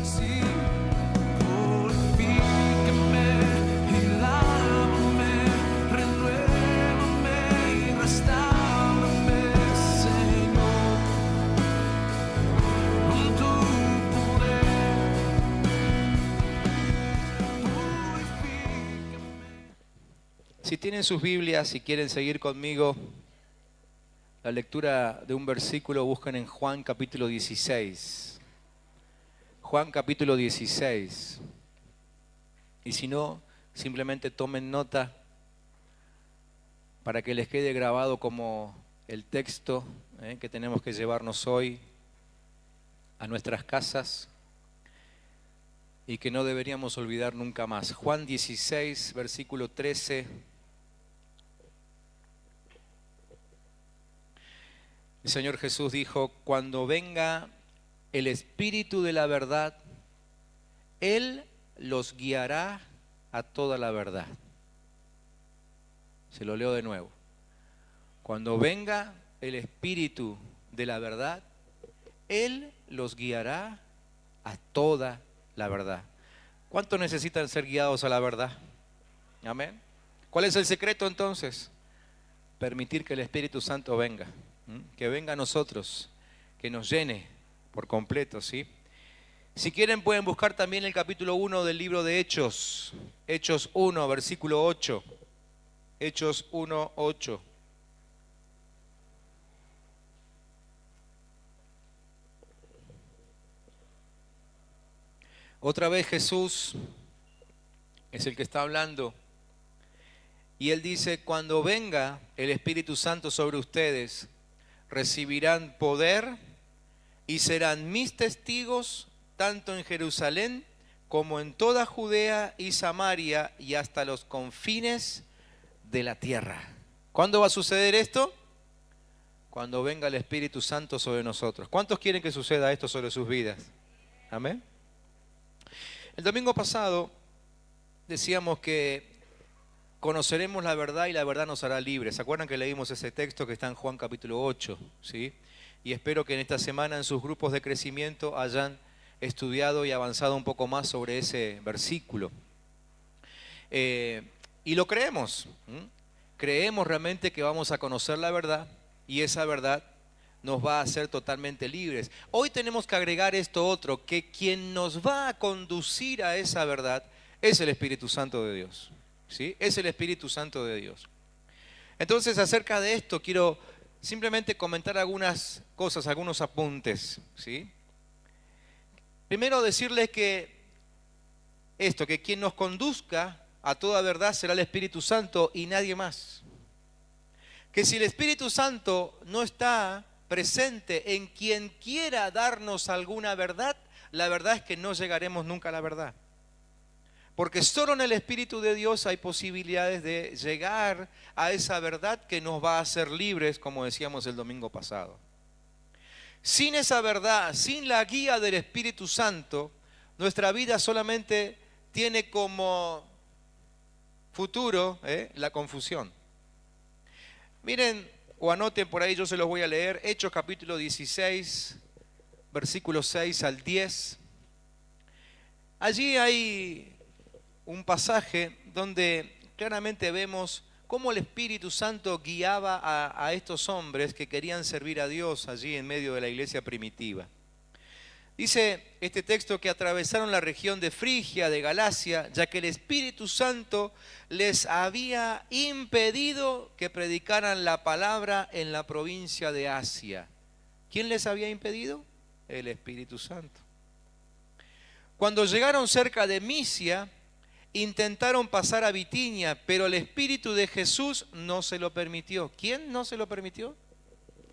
Sí, purifícame y lávame, renuévame y restáurame, Señor, con tu poder. Si tienen sus Biblias y quieren seguir conmigo la lectura de un versículo, buscan en Juan capítulo 16. Juan capítulo 16. Y si no, simplemente tomen nota para que les quede grabado como el texto que tenemos que llevarnos hoy a nuestras casas y que no deberíamos olvidar nunca más. Juan 16, versículo 13. El Señor Jesús dijo: cuando venga el Espíritu de la verdad, Él los guiará a toda la verdad. Se lo leo de nuevo. Cuando venga el Espíritu de la verdad, Él los guiará a toda la verdad. ¿Cuántos necesitan ser guiados a la verdad? Amén. ¿Cuál es el secreto entonces? Permitir que el Espíritu Santo venga. Que venga a nosotros, que nos llene por completo, ¿sí? Si quieren pueden buscar también el capítulo 1 del libro de Hechos. Hechos 1, versículo 8. Hechos 1, 8. Otra vez Jesús es el que está hablando. Y Él dice: cuando venga el Espíritu Santo sobre ustedes, recibirán poder y serán mis testigos tanto en Jerusalén como en toda Judea y Samaria y hasta los confines de la tierra. ¿Cuándo va a suceder esto? Cuando venga el Espíritu Santo sobre nosotros. ¿Cuántos quieren que suceda esto sobre sus vidas? Amén. El domingo pasado decíamos que conoceremos la verdad y la verdad nos hará libres. ¿Se acuerdan que leímos ese texto que está en Juan capítulo 8? ¿Sí? Y espero que en esta semana en sus grupos de crecimiento hayan estudiado y avanzado un poco más sobre ese versículo. Y lo creemos. Creemos realmente que vamos a conocer la verdad y esa verdad nos va a hacer totalmente libres. Hoy tenemos que agregar esto otro, que quien nos va a conducir a esa verdad es el Espíritu Santo de Dios. ¿Sí? Es el Espíritu Santo de Dios. Entonces, acerca de esto quiero simplemente comentar algunas cosas, algunos apuntes, ¿sí? Primero decirles que quien nos conduzca a toda verdad será el Espíritu Santo y nadie más. Que si el Espíritu Santo no está presente en quien quiera darnos alguna verdad, la verdad es que no llegaremos nunca a la verdad. Porque solo en el Espíritu de Dios hay posibilidades de llegar a esa verdad que nos va a hacer libres, como decíamos el domingo pasado. Sin esa verdad, sin la guía del Espíritu Santo, nuestra vida solamente tiene como futuro la confusión. Miren, o anoten por ahí, yo se los voy a leer. Hechos capítulo 16, versículos 6 al 10. Allí hay un pasaje donde claramente vemos cómo el Espíritu Santo guiaba a estos hombres que querían servir a Dios allí en medio de la iglesia primitiva. Dice este texto que atravesaron la región de Frigia, de Galacia, ya que el Espíritu Santo les había impedido que predicaran la palabra en la provincia de Asia. ¿Quién les había impedido? El Espíritu Santo. Cuando llegaron cerca de Misia, intentaron pasar a Bitinia, pero el Espíritu de Jesús no se lo permitió. ¿Quién no se lo permitió?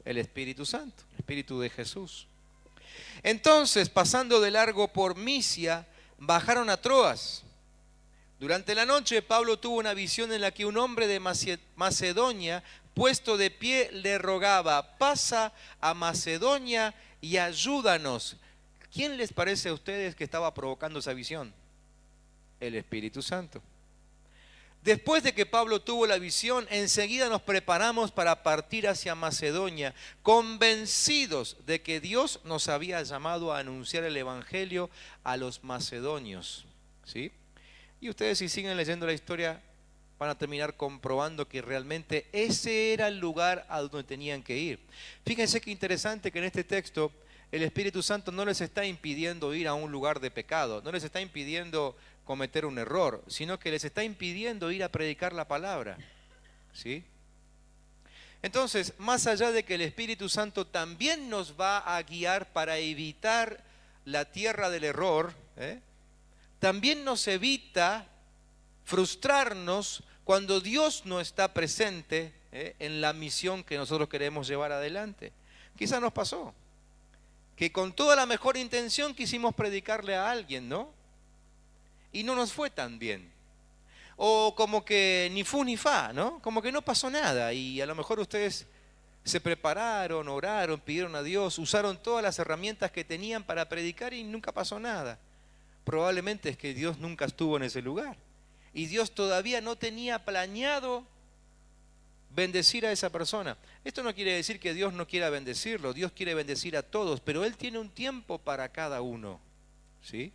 El Espíritu Santo, el Espíritu de Jesús. Entonces, pasando de largo por Misia, bajaron a Troas. Durante la noche, Pablo tuvo una visión en la que un hombre de Macedonia, puesto de pie, le rogaba: pasa a Macedonia y ayúdanos. ¿Quién les parece a ustedes que estaba provocando esa visión? El Espíritu Santo. Después de que Pablo tuvo la visión, enseguida nos preparamos para partir hacia Macedonia, convencidos de que Dios nos había llamado a anunciar el Evangelio a los macedonios. ¿Sí? Y ustedes, si siguen leyendo la historia, van a terminar comprobando que realmente ese era el lugar a donde tenían que ir. Fíjense qué interesante que en este texto el Espíritu Santo no les está impidiendo ir a un lugar de pecado, no les está impidiendo cometer un error, sino que les está impidiendo ir a predicar la palabra. ¿Sí? Entonces, más allá de que el Espíritu Santo también nos va a guiar para evitar la tierra del error, también nos evita frustrarnos cuando Dios no está presente en la misión que nosotros queremos llevar adelante. Quizás nos pasó que con toda la mejor intención quisimos predicarle a alguien, ¿no? Y no nos fue tan bien. O como que ni fu ni fa, ¿no? Como que no pasó nada. Y a lo mejor ustedes se prepararon, oraron, pidieron a Dios, usaron todas las herramientas que tenían para predicar y nunca pasó nada. Probablemente es que Dios nunca estuvo en ese lugar. Y Dios todavía no tenía planeado bendecir a esa persona. Esto no quiere decir que Dios no quiera bendecirlo. Dios quiere bendecir a todos, pero Él tiene un tiempo para cada uno. ¿Sí?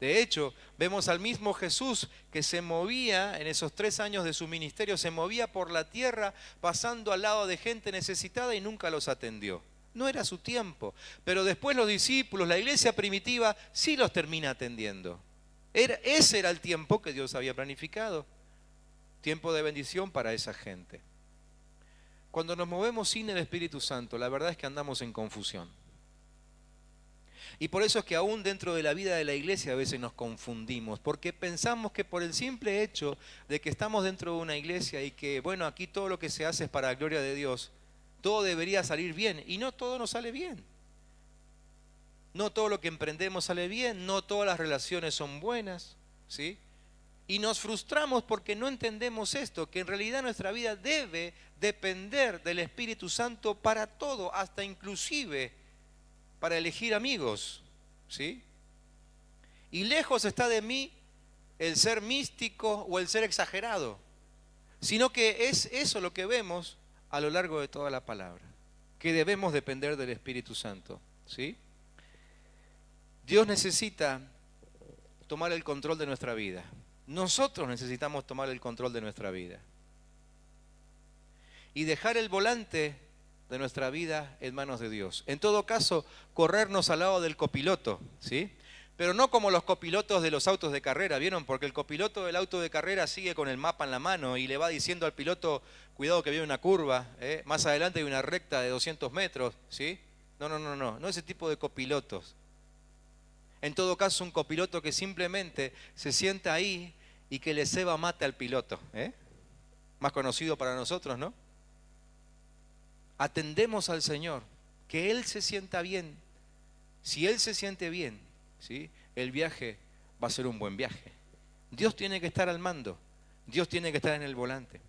De hecho, vemos al mismo Jesús que se movía en esos 3 años de su ministerio, se movía por la tierra pasando al lado de gente necesitada y nunca los atendió. No era su tiempo, pero después los discípulos, la iglesia primitiva, sí los termina atendiendo. Ese era el tiempo que Dios había planificado, tiempo de bendición para esa gente. Cuando nos movemos sin el Espíritu Santo, la verdad es que andamos en confusión. Y por eso es que aún dentro de la vida de la iglesia a veces nos confundimos, porque pensamos que por el simple hecho de que estamos dentro de una iglesia y que, bueno, aquí todo lo que se hace es para la gloria de Dios, todo debería salir bien, y no todo nos sale bien. No todo lo que emprendemos sale bien, no todas las relaciones son buenas, ¿sí? Y nos frustramos porque no entendemos esto, que en realidad nuestra vida debe depender del Espíritu Santo para todo, hasta inclusive para elegir amigos, ¿sí? Y lejos está de mí el ser místico o el ser exagerado, sino que es eso lo que vemos a lo largo de toda la palabra, que debemos depender del Espíritu Santo, ¿sí? Dios necesita tomar el control de nuestra vida. Nosotros necesitamos tomar el control de nuestra vida y dejar el volante de nuestra vida en manos de Dios. En todo caso, corrernos al lado del copiloto, ¿sí? Pero no como los copilotos de los autos de carrera, ¿vieron? Porque el copiloto del auto de carrera sigue con el mapa en la mano y le va diciendo al piloto, cuidado que viene una curva, más adelante hay una recta de 200 metros, ¿sí? No ese tipo de copilotos. En todo caso, un copiloto que simplemente se sienta ahí y que le ceba mate al piloto, más conocido para nosotros, ¿no? Atendemos al Señor, que Él se sienta bien. Si Él se siente bien, ¿sí? El viaje va a ser un buen viaje. Dios tiene que estar al mando, Dios tiene que estar en el volante.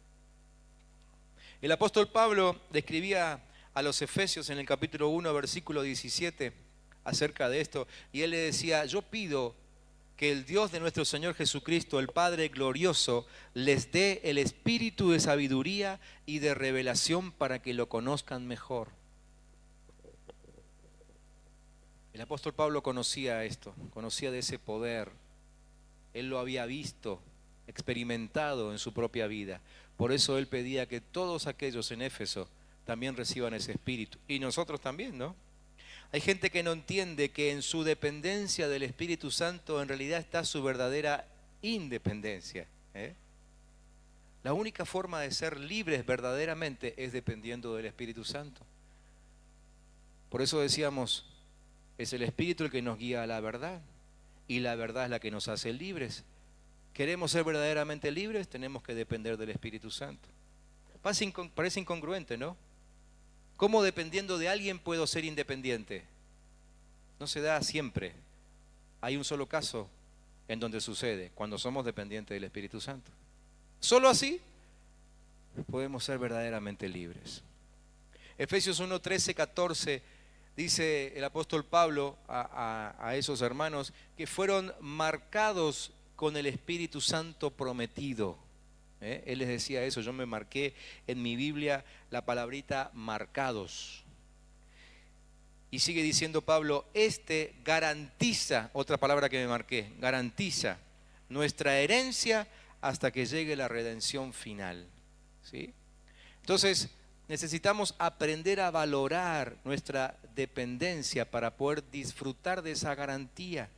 El apóstol Pablo describía a los Efesios en el capítulo 1, versículo 17, acerca de esto, y él le decía, yo pido que el Dios de nuestro Señor Jesucristo, el Padre glorioso, les dé el espíritu de sabiduría y de revelación para que lo conozcan mejor. El apóstol Pablo conocía esto, conocía de ese poder. Él lo había visto, experimentado en su propia vida. Por eso él pedía que todos aquellos en Éfeso también reciban ese espíritu. Y nosotros también, ¿no? Hay gente que no entiende que en su dependencia del Espíritu Santo en realidad está su verdadera independencia. La única forma de ser libres verdaderamente es dependiendo del Espíritu Santo. Por eso decíamos, es el Espíritu el que nos guía a la verdad y la verdad es la que nos hace libres. ¿Queremos ser verdaderamente libres? Tenemos que depender del Espíritu Santo. Parece incongruente, ¿no? ¿Cómo dependiendo de alguien puedo ser independiente? No se da siempre. Hay un solo caso en donde sucede, cuando somos dependientes del Espíritu Santo. Solo así podemos ser verdaderamente libres. Efesios 1, 13, 14 dice el apóstol Pablo a esos hermanos que fueron marcados con el Espíritu Santo prometido. Él les decía eso, yo me marqué en mi Biblia la palabrita marcados. Y sigue diciendo Pablo, este garantiza, otra palabra que me marqué, garantiza nuestra herencia hasta que llegue la redención final. ¿Sí? Entonces, necesitamos aprender a valorar nuestra dependencia para poder disfrutar de esa garantía.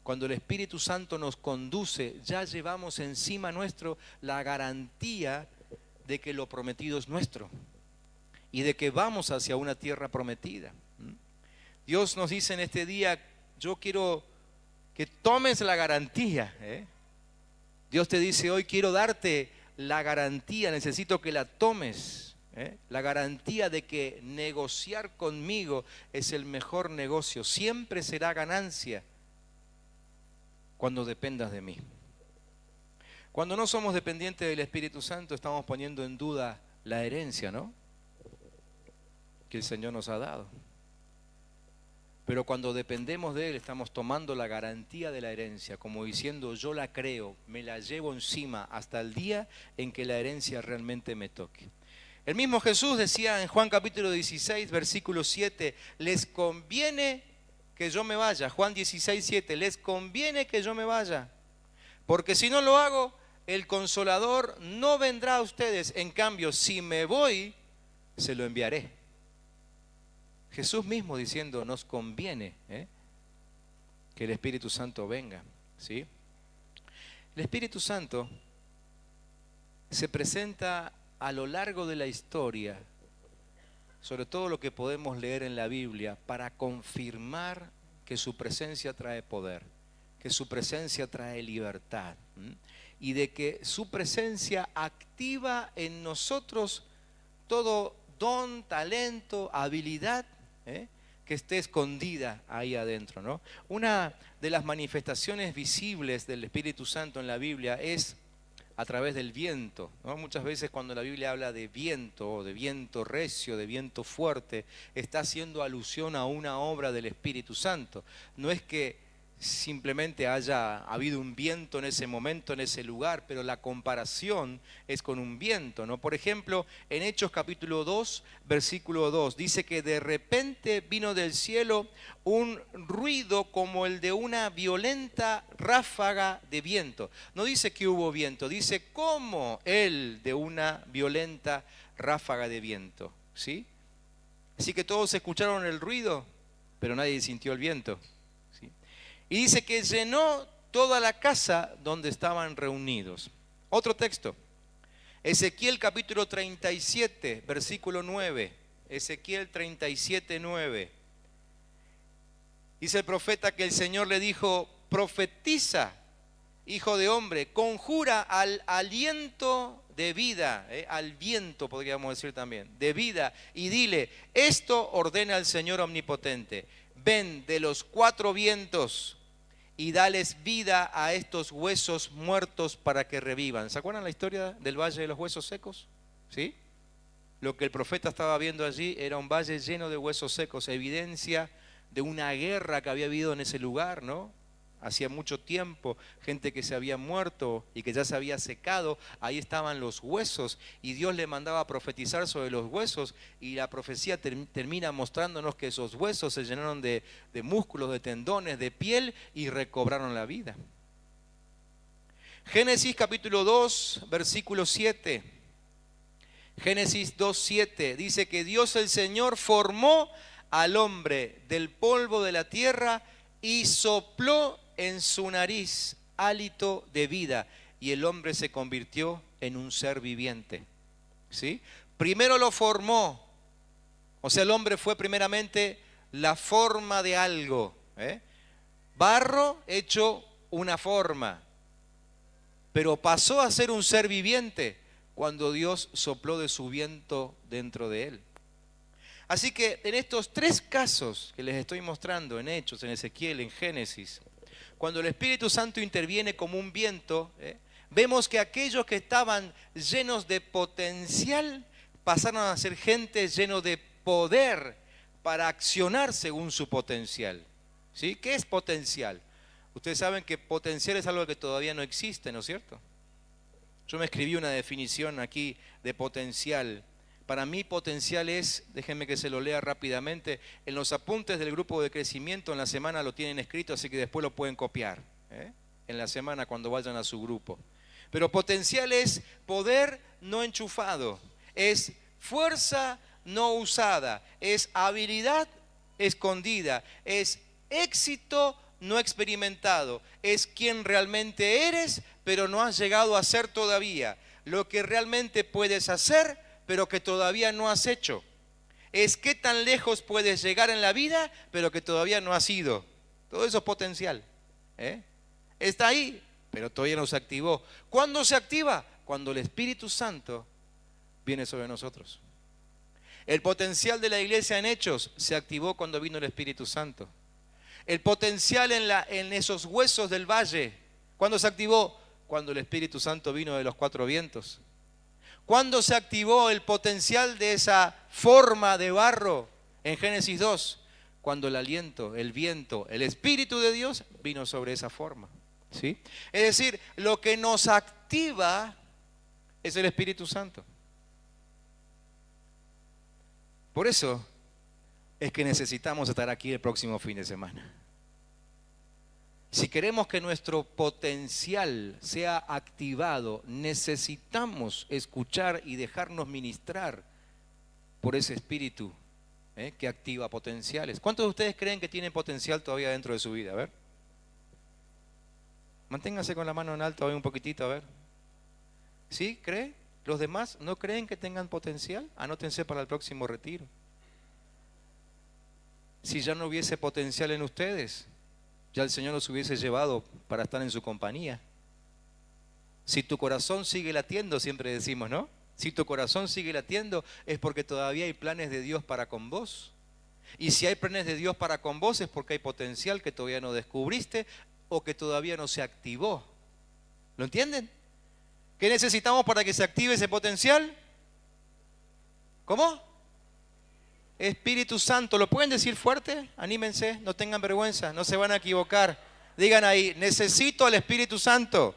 Cuando el Espíritu Santo nos conduce, ya llevamos encima nuestro la garantía de que lo prometido es nuestro y de que vamos hacia una tierra prometida. Dios nos dice en este día, yo quiero que tomes la garantía. Dios te dice hoy, quiero darte la garantía, necesito que la tomes. La garantía de que negociar conmigo es el mejor negocio, siempre será ganancia cuando dependas de mí. Cuando no somos dependientes del Espíritu Santo, estamos poniendo en duda la herencia, ¿no?, que el Señor nos ha dado. Pero cuando dependemos de Él, estamos tomando la garantía de la herencia, como diciendo, yo la creo, me la llevo encima hasta el día en que la herencia realmente me toque. El mismo Jesús decía en Juan capítulo 16, versículo 7, les conviene que yo me vaya. Juan 16, 7, les conviene que yo me vaya, porque si no lo hago, el Consolador no vendrá a ustedes. En cambio, si me voy, se lo enviaré. Jesús mismo diciendo, nos conviene que el Espíritu Santo venga, ¿sí? El Espíritu Santo se presenta a lo largo de la historia, sobre todo lo que podemos leer en la Biblia, para confirmar que su presencia trae poder, que su presencia trae libertad, y de que su presencia activa en nosotros todo don, talento, habilidad, que esté escondida ahí adentro, ¿no? Una de las manifestaciones visibles del Espíritu Santo en la Biblia es a través del viento, ¿no? Muchas veces cuando la Biblia habla de viento recio, de viento fuerte, está haciendo alusión a una obra del Espíritu Santo. No es que simplemente haya habido un viento en ese momento, en ese lugar, pero la comparación es con un viento, ¿no? Por ejemplo, en Hechos capítulo 2, versículo 2, dice que de repente vino del cielo un ruido como el de una violenta ráfaga de viento. No dice que hubo viento, dice como el de una violenta ráfaga de viento, ¿sí? Así que todos escucharon el ruido, pero nadie sintió el viento. Y dice que llenó toda la casa donde estaban reunidos. Otro texto, Ezequiel capítulo 37, versículo 9. Ezequiel 37, 9. Dice el profeta que el Señor le dijo, profetiza, hijo de hombre, conjura al aliento de vida, al viento podríamos decir también, de vida, y dile, esto ordena el Señor omnipotente. Ven de los cuatro vientos y dales vida a estos huesos muertos para que revivan. ¿Se acuerdan la historia del Valle de los Huesos Secos? ¿Sí? Lo que el profeta estaba viendo allí era un valle lleno de huesos secos, evidencia de una guerra que había habido en ese lugar, ¿no? Hacía mucho tiempo, gente que se había muerto y que ya se había secado, ahí estaban los huesos y Dios le mandaba a profetizar sobre los huesos y la profecía termina mostrándonos que esos huesos se llenaron de músculos, de tendones, de piel y recobraron la vida. Génesis capítulo 2, versículo 7. Génesis 2, 7 dice que Dios el Señor formó al hombre del polvo de la tierra y sopló en su nariz hálito de vida y el hombre se convirtió en un ser viviente. ¿Sí? Primero lo formó, o sea, el hombre fue primeramente la forma de algo, barro hecho una forma, pero pasó a ser un ser viviente cuando Dios sopló de su viento dentro de él. Así que en estos tres casos que les estoy mostrando, en Hechos, en Ezequiel, en Génesis, cuando el Espíritu Santo interviene como un viento, vemos que aquellos que estaban llenos de potencial pasaron a ser gente llenos de poder para accionar según su potencial. ¿Sí? ¿Qué es potencial? Ustedes saben que potencial es algo que todavía no existe, ¿no es cierto? Yo me escribí una definición aquí de potencial. Para mí potencial es, déjenme que se lo lea rápidamente, en los apuntes del grupo de crecimiento en la semana lo tienen escrito, así que después lo pueden copiar, en la semana cuando vayan a su grupo. Pero potencial es poder no enchufado, es fuerza no usada, es habilidad escondida, es éxito no experimentado, es quien realmente eres, pero no has llegado a ser todavía, lo que realmente puedes hacer, pero que todavía no has hecho. Es qué tan lejos puedes llegar en la vida, pero que todavía no has ido. Todo eso es potencial. Está ahí, pero todavía no se activó. ¿Cuándo se activa? Cuando el Espíritu Santo viene sobre nosotros. El potencial de la iglesia en Hechos se activó cuando vino el Espíritu Santo. El potencial en esos huesos del valle, ¿cuándo se activó? Cuando el Espíritu Santo vino de los cuatro vientos. ¿Cuándo se activó el potencial de esa forma de barro en Génesis 2? Cuando el aliento, el viento, el Espíritu de Dios vino sobre esa forma. ¿Sí? Es decir, lo que nos activa es el Espíritu Santo. Por eso es que necesitamos estar aquí el próximo fin de semana. Si queremos que nuestro potencial sea activado, necesitamos escuchar y dejarnos ministrar por ese espíritu que activa potenciales. ¿Cuántos de ustedes creen que tienen potencial todavía dentro de su vida? A ver. Manténganse con la mano en alto hoy un poquitito, a ver. ¿Sí? ¿Cree? ¿Los demás no creen que tengan potencial? Anótense para el próximo retiro. Si ya no hubiese potencial en ustedes, ya el Señor los hubiese llevado para estar en su compañía. Si tu corazón sigue latiendo, siempre decimos, ¿no? Si tu corazón sigue latiendo es porque todavía hay planes de Dios para con vos. Y si hay planes de Dios para con vos es porque hay potencial que todavía no descubriste o que todavía no se activó. ¿Lo entienden? ¿Qué necesitamos para que se active ese potencial? ¿Cómo? Espíritu Santo. ¿Lo pueden decir fuerte? Anímense, no tengan vergüenza, no se van a equivocar. Digan ahí, necesito al Espíritu Santo.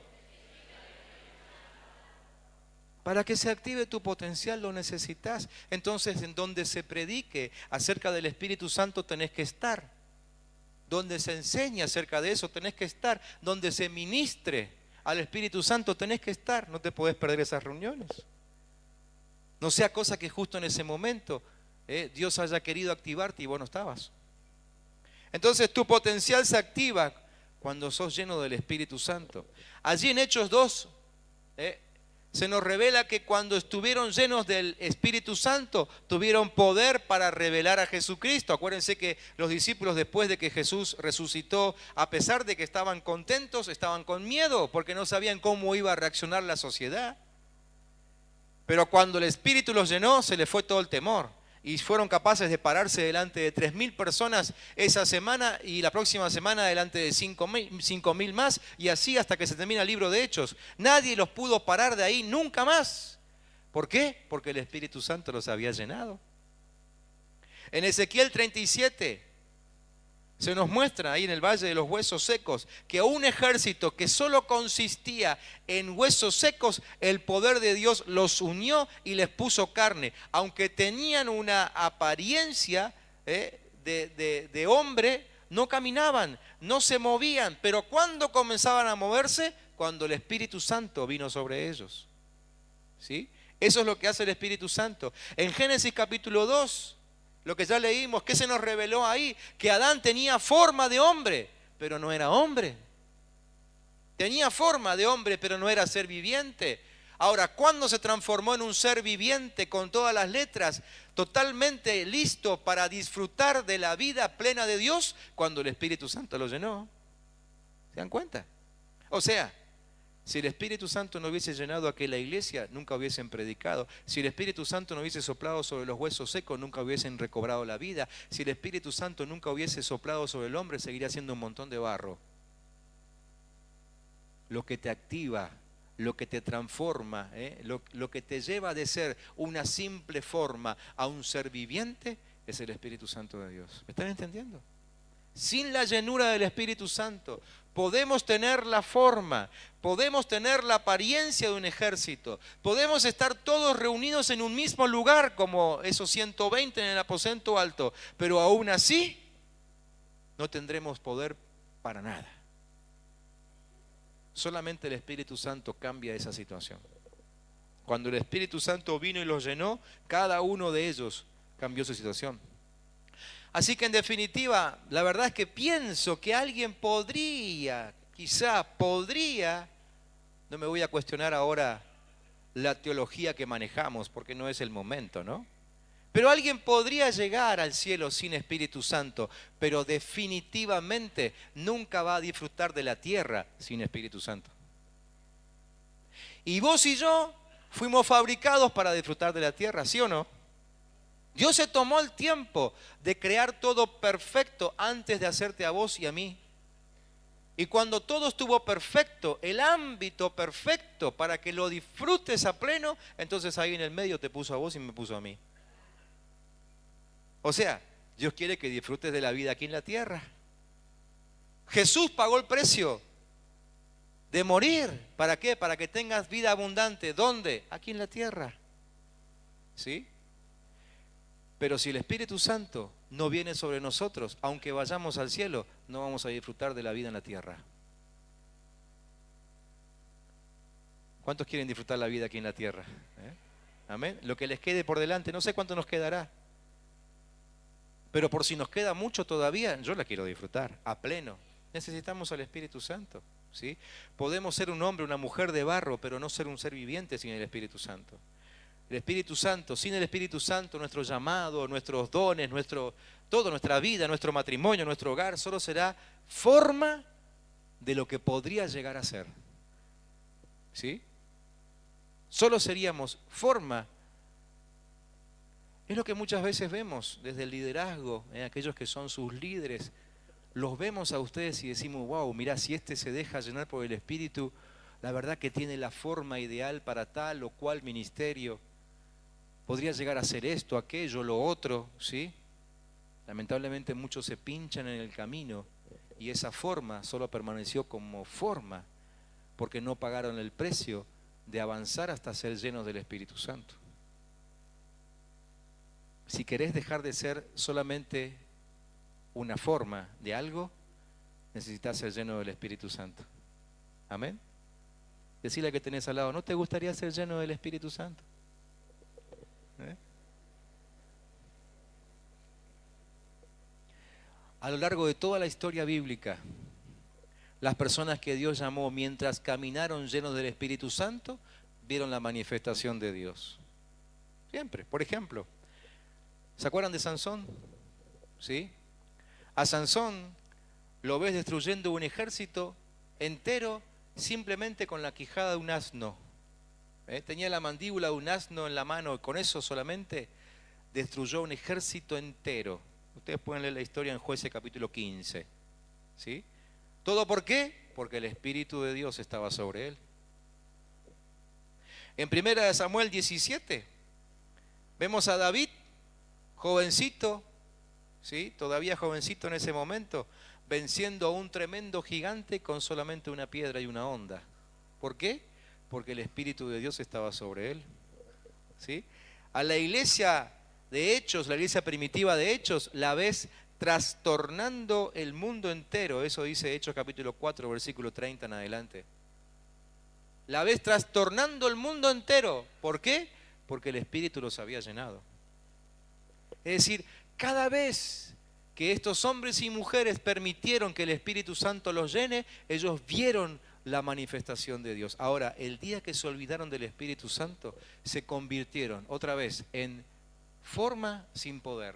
Para que se active tu potencial lo necesitas. Entonces, en donde se predique acerca del Espíritu Santo tenés que estar. Donde se enseñe acerca de eso tenés que estar. Donde se ministre al Espíritu Santo tenés que estar. No te podés perder esas reuniones. No sea cosa que justo en ese momento Dios haya querido activarte y vos no estabas. Entonces tu potencial se activa cuando sos lleno del Espíritu Santo. Allí en Hechos 2 se nos revela que cuando estuvieron llenos del Espíritu Santo tuvieron poder para revelar a Jesucristo. Acuérdense que los discípulos, después de que Jesús resucitó, a pesar de que estaban contentos, estaban con miedo porque no sabían cómo iba a reaccionar la sociedad. Pero cuando el Espíritu los llenó, se les fue todo el temor. Y fueron capaces de pararse delante de 3.000 personas esa semana y la próxima semana delante de 5.000 más, y así hasta que se termina el libro de Hechos. Nadie los pudo parar de ahí nunca más. ¿Por qué? Porque el Espíritu Santo los había llenado. En Ezequiel 37 se nos muestra ahí en el Valle de los Huesos Secos que a un ejército que solo consistía en huesos secos, el poder de Dios los unió y les puso carne. Aunque tenían una apariencia de hombre, no caminaban, no se movían. Pero ¿cuándo comenzaban a moverse? Cuando el Espíritu Santo vino sobre ellos. ¿Sí? Eso es lo que hace el Espíritu Santo. En Génesis capítulo 2, lo que ya leímos, ¿qué se nos reveló ahí? Que Adán tenía forma de hombre, pero no era hombre. Tenía forma de hombre, pero no era ser viviente. Ahora, ¿cuándo se transformó en un ser viviente con todas las letras, totalmente listo para disfrutar de la vida plena de Dios? Cuando el Espíritu Santo lo llenó. ¿Se dan cuenta? O sea, si el Espíritu Santo no hubiese llenado aquella iglesia, nunca hubiesen predicado. Si el Espíritu Santo no hubiese soplado sobre los huesos secos, nunca hubiesen recobrado la vida. Si el Espíritu Santo nunca hubiese soplado sobre el hombre, seguiría siendo un montón de barro. Lo que te activa, lo que te transforma, lo que te lleva de ser una simple forma a un ser viviente, es el Espíritu Santo de Dios. ¿Me están entendiendo? Sin la llenura del Espíritu Santo, podemos tener la forma, podemos tener la apariencia de un ejército, podemos estar todos reunidos en un mismo lugar como esos 120 en el aposento alto, pero aún así no tendremos poder para nada. Solamente el Espíritu Santo cambia esa situación. Cuando el Espíritu Santo vino y los llenó, cada uno de ellos cambió su situación. Así que en definitiva, la verdad es que pienso que alguien podría, quizá podría, no me voy a cuestionar ahora la teología que manejamos, porque no es el momento, ¿no? Pero alguien podría llegar al cielo sin Espíritu Santo, pero definitivamente nunca va a disfrutar de la tierra sin Espíritu Santo. Y vos y yo fuimos fabricados para disfrutar de la tierra, ¿sí o no? Dios se tomó el tiempo de crear todo perfecto antes de hacerte a vos y a mí. Y cuando todo estuvo perfecto, el ámbito perfecto para que lo disfrutes a pleno, entonces ahí en el medio te puso a vos y me puso a mí. O sea, Dios quiere que disfrutes de la vida aquí en la tierra. Jesús pagó el precio de morir. ¿Para qué? Para que tengas vida abundante. ¿Dónde? Aquí en la tierra. ¿Sí? Pero si el Espíritu Santo no viene sobre nosotros, aunque vayamos al cielo, no vamos a disfrutar de la vida en la tierra. ¿Cuántos quieren disfrutar la vida aquí en la tierra? Amén. Lo que les quede por delante, no sé cuánto nos quedará. Pero por si nos queda mucho todavía, yo la quiero disfrutar a pleno. Necesitamos al Espíritu Santo, ¿sí? Podemos ser un hombre, una mujer de barro, pero no ser un ser viviente sin el Espíritu Santo. El Espíritu Santo, sin el Espíritu Santo, nuestro llamado, nuestros dones, toda nuestra vida, nuestro matrimonio, nuestro hogar, solo será forma de lo que podría llegar a ser. ¿Sí? Solo seríamos forma. Es lo que muchas veces vemos desde el liderazgo, aquellos que son sus líderes. Los vemos a ustedes y decimos, wow, mirá, si este se deja llenar por el Espíritu, la verdad que tiene la forma ideal para tal o cual ministerio. Podría llegar a ser esto, aquello, lo otro, ¿sí? Lamentablemente muchos se pinchan en el camino y esa forma solo permaneció como forma porque no pagaron el precio de avanzar hasta ser llenos del Espíritu Santo. Si querés dejar de ser solamente una forma de algo, necesitas ser lleno del Espíritu Santo. Amén. Decile que tenés al lado, ¿no te gustaría ser lleno del Espíritu Santo? A lo largo de toda la historia bíblica, las personas que Dios llamó mientras caminaron llenos del Espíritu Santo, vieron la manifestación de Dios. Siempre. Por ejemplo, ¿se acuerdan de Sansón? ¿Sí? A Sansón lo ves destruyendo un ejército entero simplemente con la quijada de un asno. Tenía la mandíbula de un asno en la mano y con eso solamente destruyó un ejército entero. Ustedes pueden leer la historia en Jueces capítulo 15. ¿Sí? ¿Todo por qué? Porque el Espíritu de Dios estaba sobre él. En 1 Samuel 17 vemos a David, jovencito, ¿sí? Todavía jovencito en ese momento, venciendo a un tremendo gigante con solamente una piedra y una honda. ¿Por qué? Porque el Espíritu de Dios estaba sobre él. ¿Sí? A la iglesia de Hechos, la iglesia primitiva de Hechos, la ves trastornando el mundo entero. Eso dice Hechos capítulo 4, versículo 30 en adelante. La ves trastornando el mundo entero. ¿Por qué? Porque el Espíritu los había llenado. Es decir, cada vez que estos hombres y mujeres permitieron que el Espíritu Santo los llene, ellos vieron la manifestación de Dios. Ahora, el día que se olvidaron del Espíritu Santo, se convirtieron otra vez en forma sin poder.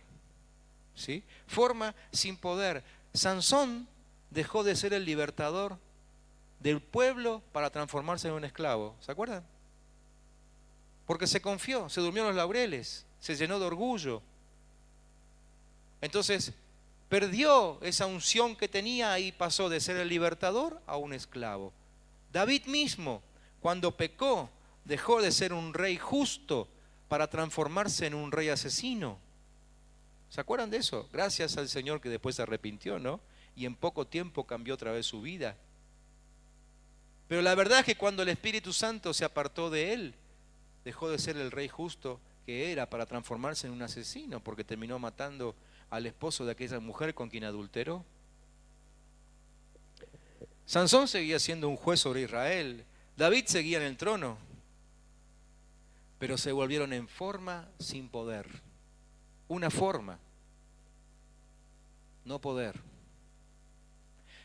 ¿Sí? Forma sin poder. Sansón dejó de ser el libertador del pueblo para transformarse en un esclavo. ¿Se acuerdan? Porque se confió, se durmió en los laureles, se llenó de orgullo. Entonces, perdió esa unción que tenía y pasó de ser el libertador a un esclavo. David mismo, cuando pecó, dejó de ser un rey justo para transformarse en un rey asesino. ¿Se acuerdan de eso? Gracias al Señor que después se arrepintió, ¿no? Y en poco tiempo cambió otra vez su vida. Pero la verdad es que cuando el Espíritu Santo se apartó de él, dejó de ser el rey justo que era para transformarse en un asesino, porque terminó matando al esposo de aquella mujer con quien adulteró. Sansón seguía siendo un juez sobre Israel. David seguía en el trono, pero se volvieron en forma sin poder. Una forma, no poder.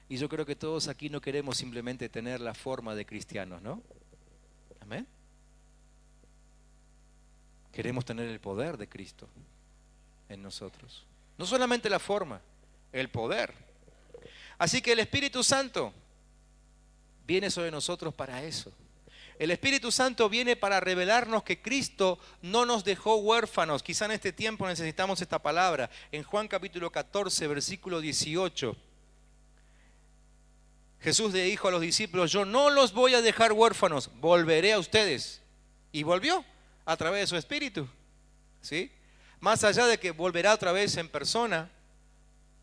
Y yo creo que todos aquí no queremos simplemente tener la forma de cristianos, ¿no? Amén. Queremos tener el poder de Cristo en nosotros. No solamente la forma, el poder. Así que el Espíritu Santo viene sobre nosotros para eso. El Espíritu Santo viene para revelarnos que Cristo no nos dejó huérfanos. Quizá en este tiempo necesitamos esta palabra. En Juan capítulo 14, versículo 18, Jesús le dijo a los discípulos: yo no los voy a dejar huérfanos, volveré a ustedes. Y volvió a través de su Espíritu, ¿sí? Más allá de que volverá otra vez en persona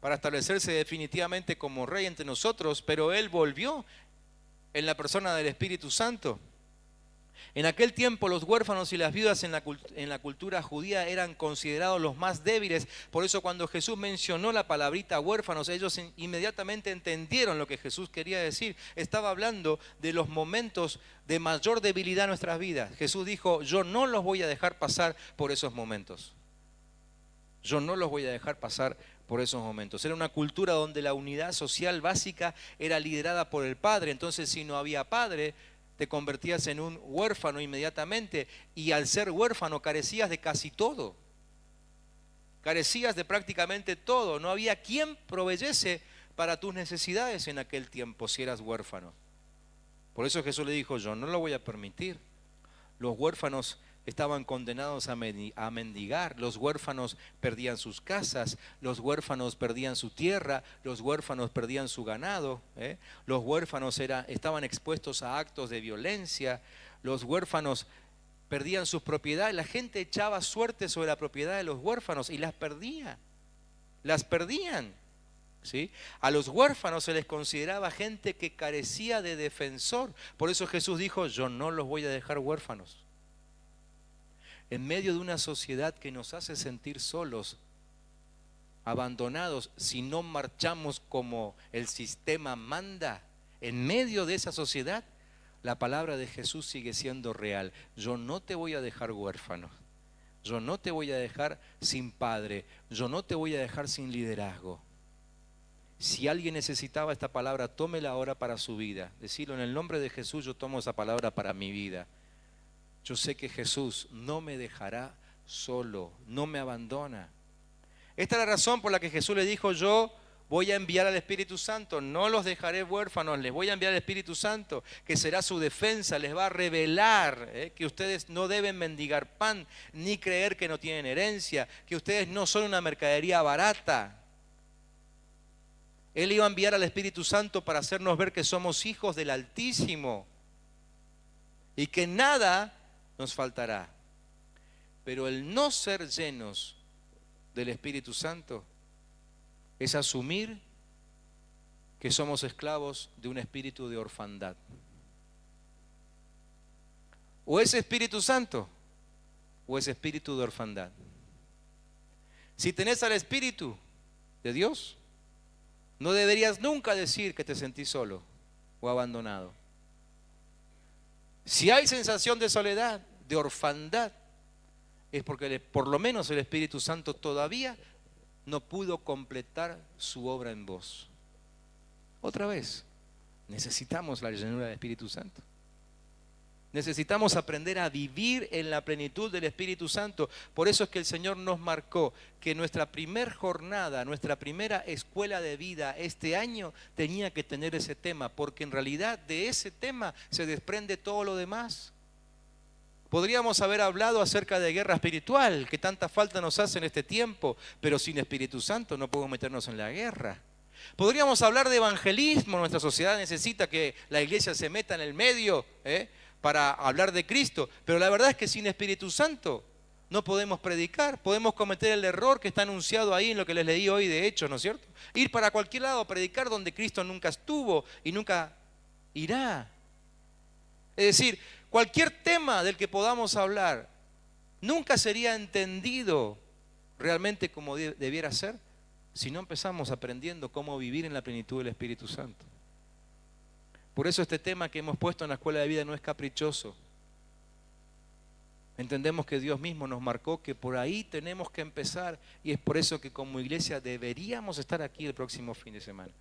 para establecerse definitivamente como rey entre nosotros, pero Él volvió en la persona del Espíritu Santo. En aquel tiempo los huérfanos y las viudas en la cultura judía eran considerados los más débiles. Por eso cuando Jesús mencionó la palabrita huérfanos, ellos inmediatamente entendieron lo que Jesús quería decir. Estaba hablando de los momentos de mayor debilidad en nuestras vidas. Jesús dijo: yo no los voy a dejar pasar por esos momentos. Yo no los voy a dejar pasar por esos momentos. Era una cultura donde la unidad social básica era liderada por el padre. Entonces, si no había padre, te convertías en un huérfano inmediatamente, y al ser huérfano carecías de casi todo. Carecías de prácticamente todo. No había quien proveyese para tus necesidades en aquel tiempo si eras huérfano. Por eso Jesús le dijo: yo no lo voy a permitir. Los huérfanos estaban condenados a mendigar. Los huérfanos perdían sus casas, los huérfanos perdían su tierra, los huérfanos perdían su ganado, los huérfanos estaban expuestos a actos de violencia, los huérfanos perdían sus propiedades. La gente echaba suerte sobre la propiedad de los huérfanos y las perdían, ¿sí? A los huérfanos se les consideraba gente que carecía de defensor. Por eso Jesús dijo: yo no los voy a dejar huérfanos. En medio de una sociedad que nos hace sentir solos, abandonados, si no marchamos como el sistema manda, en medio de esa sociedad, la palabra de Jesús sigue siendo real. Yo no te voy a dejar huérfano, yo no te voy a dejar sin padre, yo no te voy a dejar sin liderazgo. Si alguien necesitaba esta palabra, tómela ahora para su vida. Decirlo: en el nombre de Jesús, yo tomo esa palabra para mi vida. Yo sé que Jesús no me dejará solo, no me abandona. Esta es la razón por la que Jesús le dijo: yo voy a enviar al Espíritu Santo, no los dejaré huérfanos, les voy a enviar al Espíritu Santo, que será su defensa, les va a revelar que ustedes no deben mendigar pan, ni creer que no tienen herencia, que ustedes no son una mercadería barata. Él iba a enviar al Espíritu Santo para hacernos ver que somos hijos del Altísimo y que nada nos faltará. Pero el no ser llenos del Espíritu Santo es asumir que somos esclavos de un espíritu de orfandad. O es Espíritu Santo o es espíritu de orfandad. Si tenés al Espíritu de Dios, no deberías nunca decir que te sentís solo o abandonado. Si hay sensación de soledad, de orfandad, es porque por lo menos el Espíritu Santo todavía no pudo completar su obra en vos. Otra vez, necesitamos la llenura del Espíritu Santo. Necesitamos aprender a vivir en la plenitud del Espíritu Santo. Por eso es que el Señor nos marcó que nuestra primer jornada, nuestra primera escuela de vida este año tenía que tener ese tema, porque en realidad de ese tema se desprende todo lo demás. Podríamos haber hablado acerca de guerra espiritual, que tanta falta nos hace en este tiempo, pero sin Espíritu Santo no podemos meternos en la guerra. Podríamos hablar de evangelismo. Nuestra sociedad necesita que la iglesia se meta en el medio, para hablar de Cristo, pero la verdad es que sin Espíritu Santo no podemos predicar. Podemos cometer el error que está anunciado ahí en lo que les leí hoy de Hechos, ¿no es cierto? Ir para cualquier lado a predicar donde Cristo nunca estuvo y nunca irá. Es decir, cualquier tema del que podamos hablar nunca sería entendido realmente como debiera ser si no empezamos aprendiendo cómo vivir en la plenitud del Espíritu Santo. Por eso este tema que hemos puesto en la Escuela de Vida no es caprichoso. Entendemos que Dios mismo nos marcó que por ahí tenemos que empezar, y es por eso que como iglesia deberíamos estar aquí el próximo fin de semana.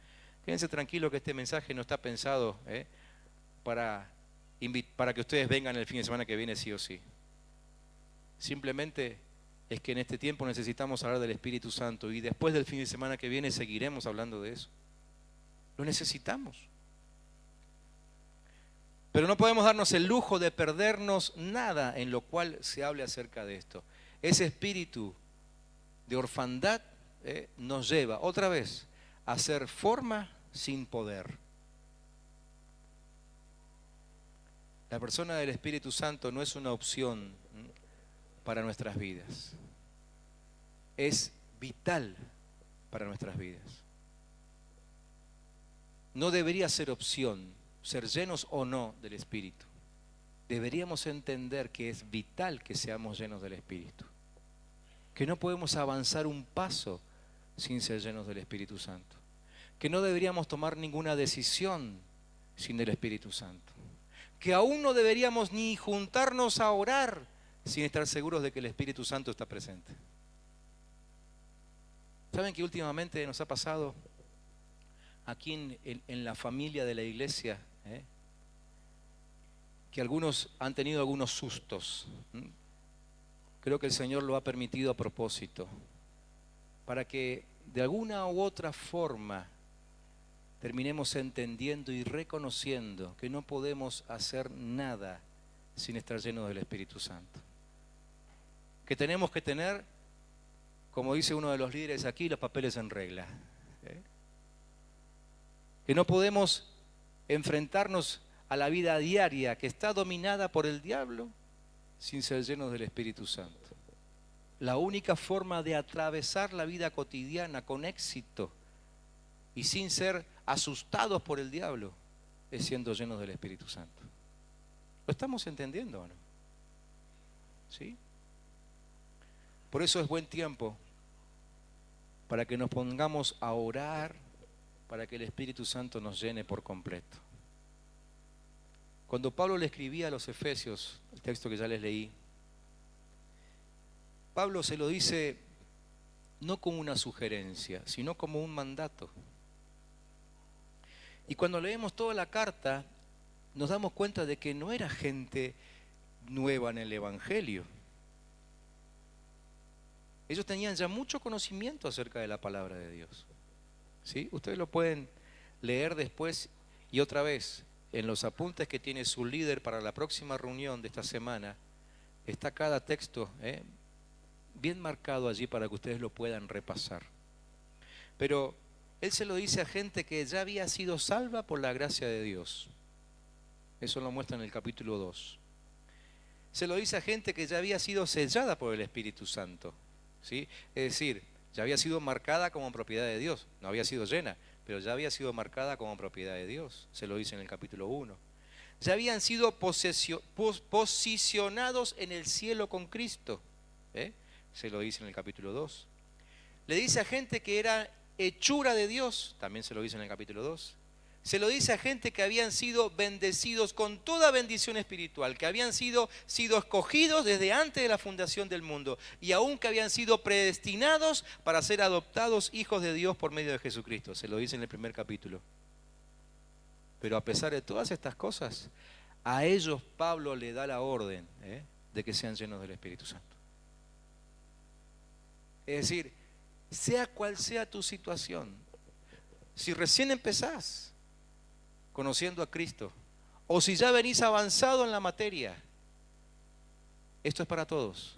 Quédense tranquilos que este mensaje no está pensado para que ustedes vengan el fin de semana que viene sí o sí. Simplemente es que en este tiempo necesitamos hablar del Espíritu Santo y después del fin de semana que viene seguiremos hablando de eso. Lo necesitamos. Pero no podemos darnos el lujo de perdernos nada en lo cual se hable acerca de esto. Ese espíritu de orfandad nos lleva otra vez a ser forma sin poder. La persona del Espíritu Santo no es una opción para nuestras vidas. Es vital para nuestras vidas. No debería ser opción ser llenos o no del Espíritu. Deberíamos entender que es vital que seamos llenos del Espíritu. Que no podemos avanzar un paso sin ser llenos del Espíritu Santo. Que no deberíamos tomar ninguna decisión sin el Espíritu Santo. Que aún no deberíamos ni juntarnos a orar sin estar seguros de que el Espíritu Santo está presente. ¿Saben que últimamente nos ha pasado aquí en la familia de la iglesia? Que algunos han tenido algunos sustos. Creo que el Señor lo ha permitido a propósito, para que de alguna u otra forma terminemos entendiendo y reconociendo que no podemos hacer nada sin estar llenos del Espíritu Santo. Que tenemos que tener, como dice uno de los líderes aquí, los papeles en regla. Que no podemos enfrentarnos a la vida diaria que está dominada por el diablo sin ser llenos del Espíritu Santo. La única forma de atravesar la vida cotidiana con éxito y sin ser asustados por el diablo es siendo llenos del Espíritu Santo. ¿Lo estamos entendiendo o no? ¿Sí? Por eso es buen tiempo para que nos pongamos a orar para que el Espíritu Santo nos llene por completo. Cuando Pablo le escribía a los Efesios, el texto que ya les leí, Pablo se lo dice no como una sugerencia, sino como un mandato. Y cuando leemos toda la carta, nos damos cuenta de que no era gente nueva en el Evangelio. Ellos tenían ya mucho conocimiento acerca de la palabra de Dios. ¿Sí? Ustedes lo pueden leer después y otra vez. En los apuntes que tiene su líder para la próxima reunión de esta semana, está cada texto bien marcado allí para que ustedes lo puedan repasar. Pero él se lo dice a gente que ya había sido salva por la gracia de Dios. Eso lo muestra en el capítulo 2. Se lo dice a gente que ya había sido sellada por el Espíritu Santo. ¿Sí? Es decir, ya había sido marcada como propiedad de Dios. No había sido llena, pero ya había sido marcada como propiedad de Dios. Se lo dice en el capítulo 1. Ya habían sido posicionados en el cielo con Cristo. Se lo dice en el capítulo 2. Le dice a gente que era hechura de Dios. También se lo dice en el capítulo 2. Se lo dice a gente que habían sido bendecidos con toda bendición espiritual, que habían sido escogidos desde antes de la fundación del mundo y aún que habían sido predestinados para ser adoptados hijos de Dios por medio de Jesucristo. Se lo dice en el primer capítulo. Pero a pesar de todas estas cosas, a ellos Pablo le da la orden de que sean llenos del Espíritu Santo. Es decir, sea cual sea tu situación, si recién empezás conociendo a Cristo, o si ya venís avanzado en la materia, esto es para todos.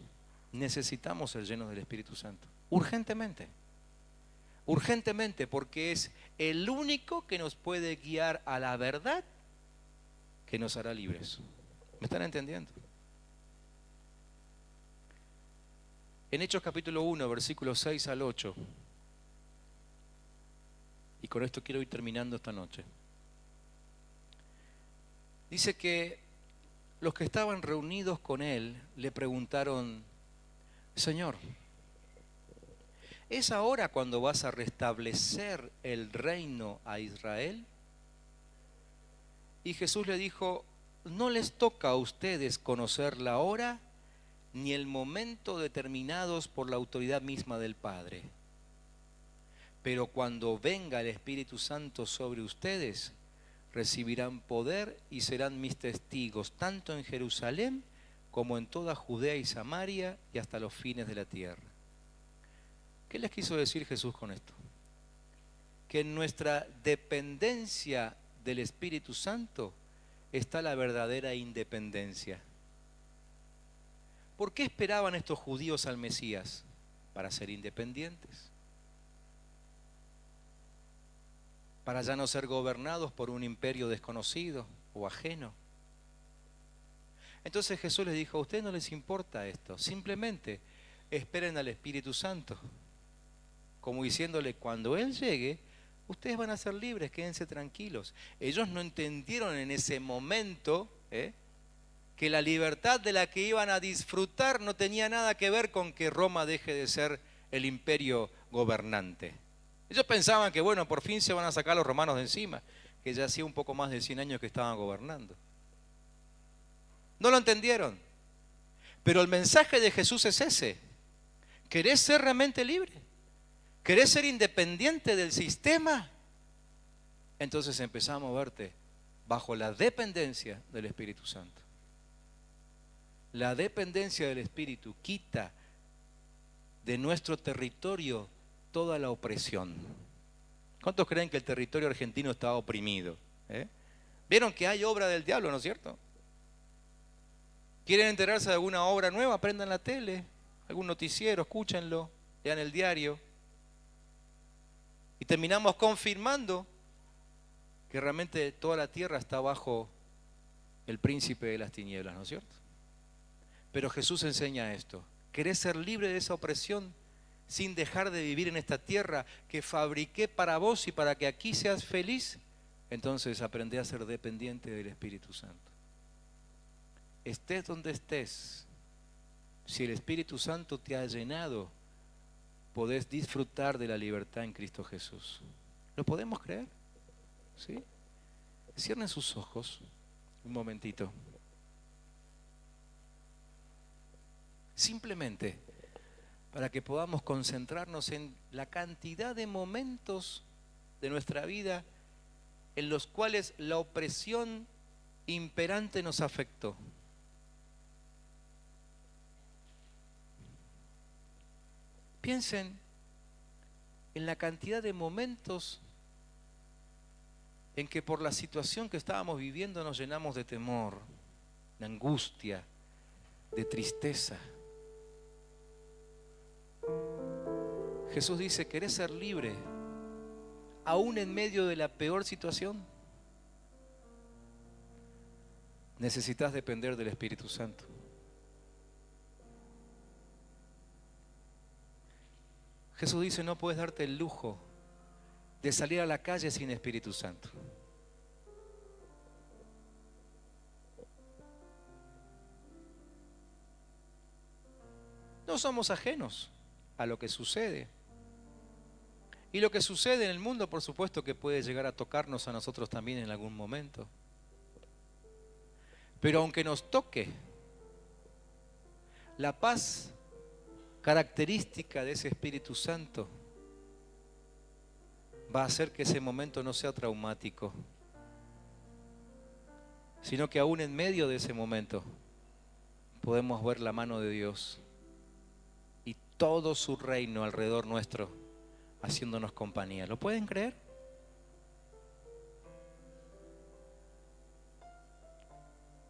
Necesitamos ser llenos del Espíritu Santo, urgentemente. Urgentemente, porque es el único que nos puede guiar a la verdad que nos hará libres. ¿Me están entendiendo? En Hechos capítulo 1, versículos 6 al 8, y con esto quiero ir terminando esta noche. Dice que los que estaban reunidos con él le preguntaron: Señor, ¿es ahora cuando vas a restablecer el reino a Israel? Y Jesús le dijo: no les toca a ustedes conocer la hora ni el momento determinados por la autoridad misma del Padre. Pero cuando venga el Espíritu Santo sobre ustedes, recibirán poder y serán mis testigos, tanto en Jerusalén como en toda Judea y Samaria y hasta los fines de la tierra. ¿Qué les quiso decir Jesús con esto? Que en nuestra dependencia del Espíritu Santo está la verdadera independencia. ¿Por qué esperaban estos judíos al Mesías? Para ser independientes. Para ya no ser gobernados por un imperio desconocido o ajeno. Entonces Jesús les dijo: a ustedes no les importa esto, simplemente esperen al Espíritu Santo. Como diciéndole: cuando Él llegue, ustedes van a ser libres, quédense tranquilos. Ellos no entendieron en ese momento que la libertad de la que iban a disfrutar no tenía nada que ver con que Roma deje de ser el imperio gobernante. Ellos pensaban que, bueno, por fin se van a sacar los romanos de encima, que ya hacía un poco más de 100 años que estaban gobernando. No lo entendieron. Pero el mensaje de Jesús es ese: ¿querés ser realmente libre? ¿Querés ser independiente del sistema? Entonces empezamos a verte bajo la dependencia del Espíritu Santo. La dependencia del Espíritu quita de nuestro territorio toda la opresión. ¿Cuántos creen que el territorio argentino está oprimido? ¿Vieron que hay obra del diablo, no es cierto? ¿Quieren enterarse de alguna obra nueva? Prendan la tele, algún noticiero, escúchenlo, lean el diario. Y terminamos confirmando que realmente toda la tierra está bajo el príncipe de las tinieblas, ¿no es cierto? Pero Jesús enseña esto: ¿querés ser libre de esa opresión sin dejar de vivir en esta tierra que fabriqué para vos y para que aquí seas feliz? Entonces aprende a ser dependiente del Espíritu Santo. Estés donde estés, si el Espíritu Santo te ha llenado, podés disfrutar de la libertad en Cristo Jesús. ¿Lo podemos creer? ¿Sí? Cierren sus ojos un momentito. Simplemente para que podamos concentrarnos en la cantidad de momentos de nuestra vida en los cuales la opresión imperante nos afectó. Piensen en la cantidad de momentos en que por la situación que estábamos viviendo nos llenamos de temor, de angustia, de tristeza. Jesús dice: ¿querés ser libre aún en medio de la peor situación? Necesitas depender del Espíritu Santo. Jesús dice: no puedes darte el lujo de salir a la calle sin Espíritu Santo. No somos ajenos a lo que sucede. Y lo que sucede en el mundo, por supuesto, que puede llegar a tocarnos a nosotros también en algún momento. Pero aunque nos toque, la paz característica de ese Espíritu Santo va a hacer que ese momento no sea traumático, sino que aún en medio de ese momento podemos ver la mano de Dios y todo su reino alrededor nuestro haciéndonos compañía. ¿Lo pueden creer?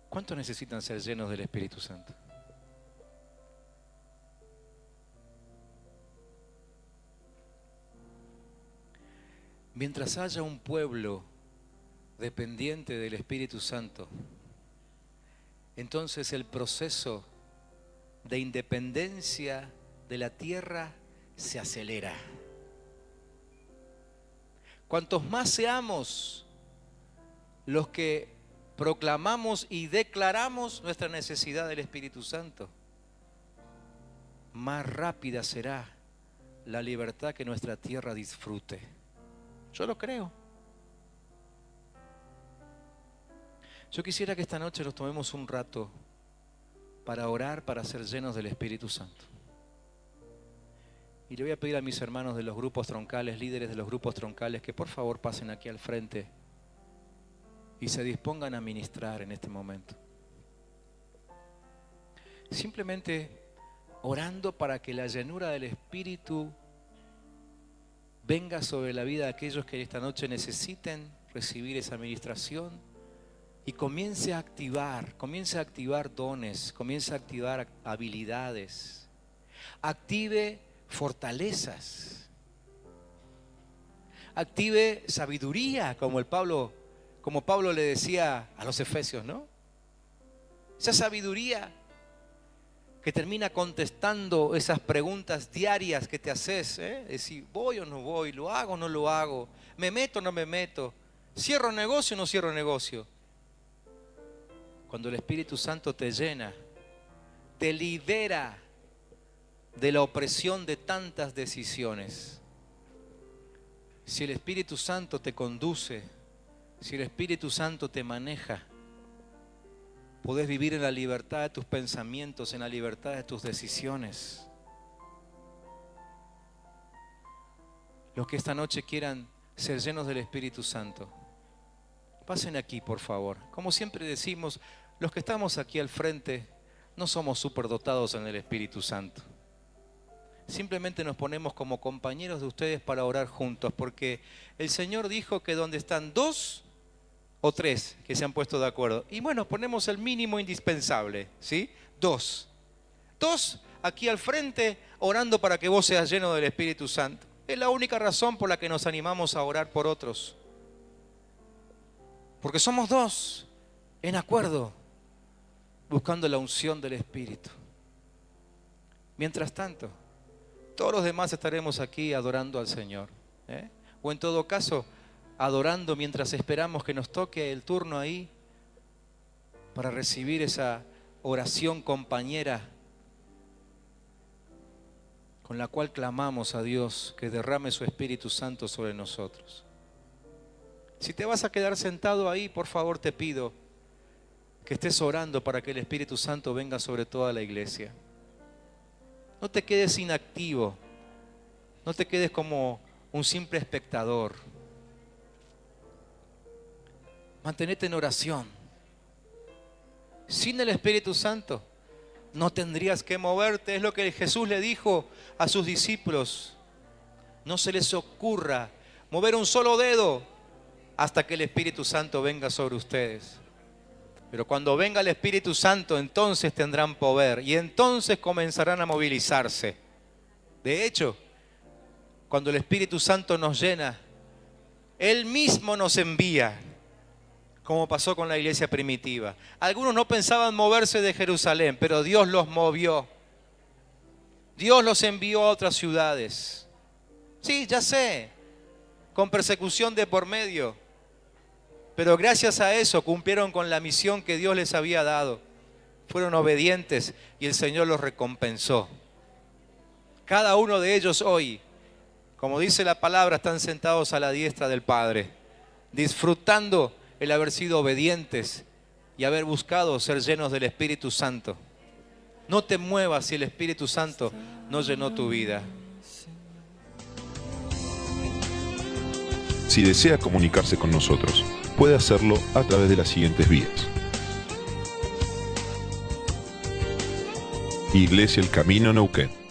¿Cuántos necesitan ser llenos del Espíritu Santo? Mientras haya un pueblo dependiente del Espíritu Santo, entonces el proceso de independencia de la tierra se acelera. Cuantos más seamos los que proclamamos y declaramos nuestra necesidad del Espíritu Santo, más rápida será la libertad que nuestra tierra disfrute. Yo lo creo. Yo quisiera que esta noche nos tomemos un rato para orar, para ser llenos del Espíritu Santo. Y le voy a pedir a mis hermanos de los grupos troncales, líderes de los grupos troncales, que por favor pasen aquí al frente y se dispongan a ministrar en este momento. Simplemente orando para que la llenura del Espíritu venga sobre la vida de aquellos que esta noche necesiten recibir esa ministración y comience a activar dones, comience a activar habilidades, active fortalezas, active sabiduría, como Pablo le decía a los efesios, ¿no? Esa sabiduría que termina contestando esas preguntas diarias que te haces, decir, voy o no voy, lo hago o no lo hago, me meto o no me meto, cierro negocio o no cierro negocio. Cuando el Espíritu Santo te llena, te libera de la opresión de tantas decisiones. Si el Espíritu Santo te conduce, si el Espíritu Santo te maneja, podés vivir en la libertad de tus pensamientos, en la libertad de tus decisiones. Los que esta noche quieran ser llenos del Espíritu Santo, pasen aquí, por favor. Como siempre decimos, los que estamos aquí al frente no somos superdotados en el Espíritu Santo. Simplemente nos ponemos como compañeros de ustedes para orar juntos, porque el Señor dijo que donde están 2 o 3 que se han puesto de acuerdo, y bueno, ponemos el mínimo indispensable, ¿sí? 2 aquí al frente orando para que vos seas lleno del Espíritu Santo. Es la única razón por la que nos animamos a orar por otros, porque somos 2 en acuerdo, buscando la unción del Espíritu. Mientras tanto, todos los demás estaremos aquí adorando al Señor, o en todo caso adorando mientras esperamos que nos toque el turno ahí para recibir esa oración compañera con la cual clamamos a Dios que derrame su Espíritu Santo sobre nosotros. Si te vas a quedar sentado ahí, por favor te pido que estés orando para que el Espíritu Santo venga sobre toda la iglesia. No te quedes inactivo, no te quedes como un simple espectador. Mantenete en oración. Sin el Espíritu Santo no tendrías que moverte. Es lo que Jesús le dijo a sus discípulos. No se les ocurra mover un solo dedo hasta que el Espíritu Santo venga sobre ustedes. Pero cuando venga el Espíritu Santo, entonces tendrán poder y entonces comenzarán a movilizarse. De hecho, cuando el Espíritu Santo nos llena, Él mismo nos envía, como pasó con la iglesia primitiva. Algunos no pensaban moverse de Jerusalén, pero Dios los movió. Dios los envió a otras ciudades. Sí, ya sé, con persecución de por medio. Pero gracias a eso cumplieron con la misión que Dios les había dado. Fueron obedientes y el Señor los recompensó. Cada uno de ellos hoy, como dice la palabra, están sentados a la diestra del Padre, disfrutando el haber sido obedientes y haber buscado ser llenos del Espíritu Santo. No te muevas si el Espíritu Santo no llenó tu vida. Si desea comunicarse con nosotros, puede hacerlo a través de las siguientes vías. Iglesia El Camino Neuquén.